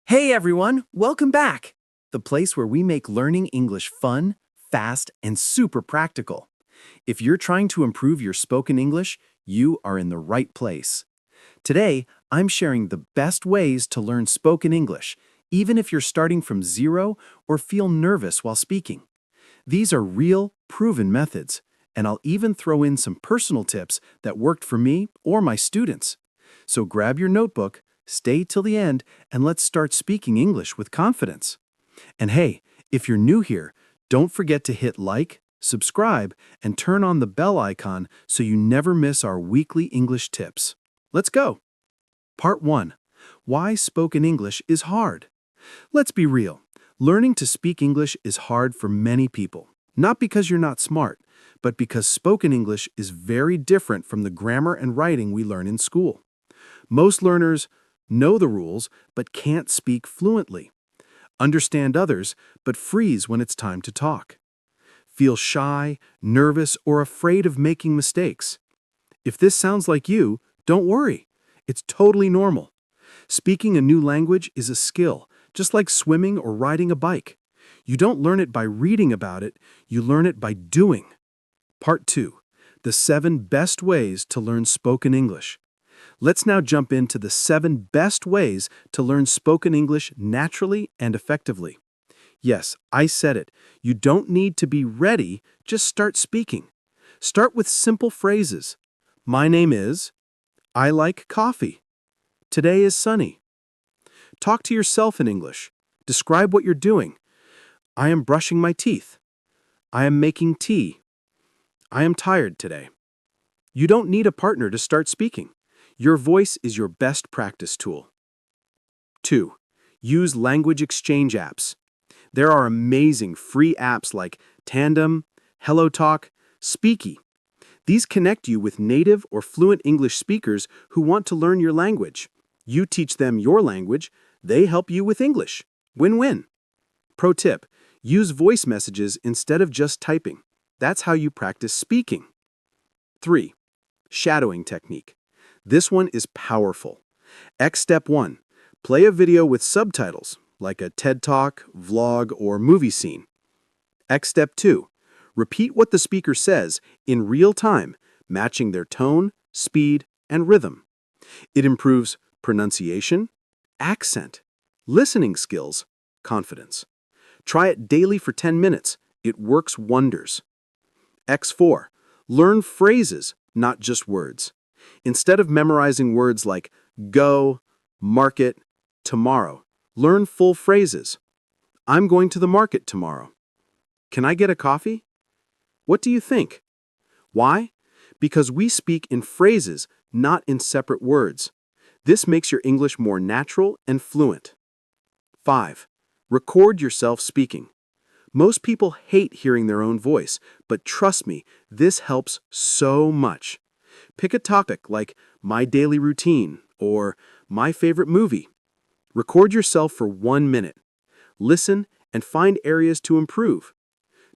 Hey everyone, welcome back! The place where we make learning English fun, fast, and super practical. If you're trying to improve your spoken English, you are in the right place. Today, I'm sharing the best ways to learn spoken English, even if you're starting from zero or feel nervous while speaking. These are real, proven methods, and I'll even throw in some personal tips that worked for me or my students. So grab your notebook, stay till the end, and let's start speaking English with confidence. And hey, if you're new here, don't forget to hit like, subscribe, and turn on the bell icon so you never miss our weekly English tips. Let's go! Part 1. Why spoken English is hard. Let's be real. Learning to speak English is hard for many people. Not because you're not smart, but because spoken English is very different from the grammar and writing we learn in school. Most learners know the rules but can't speak fluently. Understand others but freeze when it's time to talk. Feel shy, nervous, or afraid of making mistakes. If this sounds like you, don't worry. It's totally normal. Speaking a new language is a skill, just like swimming or riding a bike. You don't learn it by reading about it, you learn it by doing. Part 2. The 7 best ways to learn spoken English. Let's now jump into the 7 best ways to learn spoken English naturally and effectively. Yes, I said it. You don't need to be ready, just start speaking. Start with simple phrases. My name is. I like coffee. Today is sunny. Talk to yourself in English. Describe what you're doing. I am brushing my teeth. I am making tea. I am tired today. You don't need a partner to start speaking. Your voice is your best practice tool. 2. Use language exchange apps. There are amazing free apps like Tandem, HelloTalk, Speaky. These connect you with native or fluent English speakers who want to learn your language. You teach them your language, they help you with English. Win-win. Pro tip: use voice messages instead of just typing. That's how you practice speaking. 3. Shadowing technique. This one is powerful. Step 1. Play a video with subtitles, like a TED Talk, vlog, or movie scene. Step 2. Repeat what the speaker says in real time, matching their tone, speed, and rhythm. It improves pronunciation, accent, listening skills, confidence. Try it daily for 10 minutes. It works wonders. X4. Learn phrases, not just words. Instead of memorizing words like go, market, tomorrow, learn full phrases. I'm going to the market tomorrow. Can I get a coffee? What do you think? Why? Because we speak in phrases, not in separate words. This makes your English more natural and fluent. 5. Record yourself speaking. Most people hate hearing their own voice, but trust me, this helps so much. Pick a topic like my daily routine or my favorite movie. Record yourself for 1 minute. Listen and find areas to improve.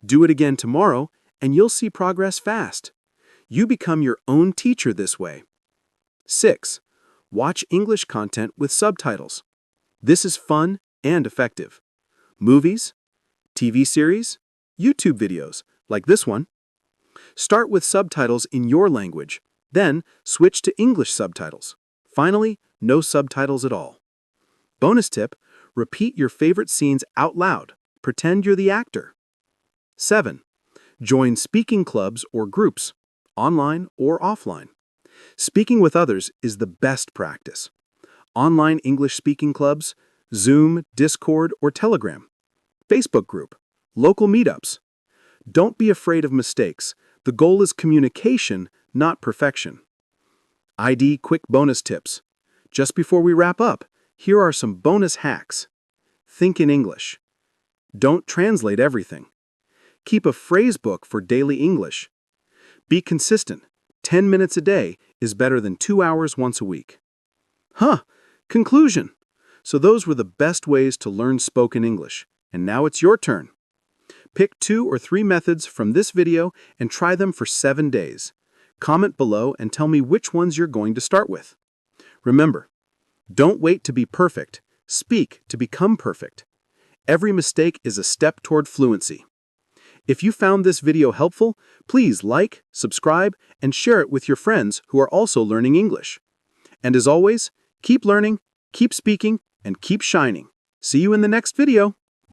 Do it again tomorrow and you'll see progress fast. You become your own teacher this way. 6. Watch English content with subtitles. This is fun and effective. Movies, TV series, YouTube videos, like this one. Start with subtitles in your language, then switch to English subtitles. Finally, no subtitles at all. Bonus tip: repeat your favorite scenes out loud. Pretend you're the actor. 7. Join speaking clubs or groups, online or offline. Speaking with others is the best practice. Online English speaking clubs, Zoom, Discord, or Telegram. Facebook group, local meetups. Don't be afraid of mistakes. The goal is communication, not perfection. ID quick bonus tips. Just before we wrap up, here are some bonus hacks. Think in English. Don't translate everything. Keep a phrase book for daily English. Be consistent. 10 minutes a day is better than 2 hours once a week. Conclusion. So those were the best ways to learn spoken English. And now it's your turn. Pick 2 or 3 methods from this video and try them for 7 days. Comment below and tell me which ones you're going to start with. Remember, don't wait to be perfect. Speak to become perfect. Every mistake is a step toward fluency. If you found this video helpful, please like, subscribe, and share it with your friends who are also learning English. And as always, keep learning, keep speaking, and keep shining. See you in the next video.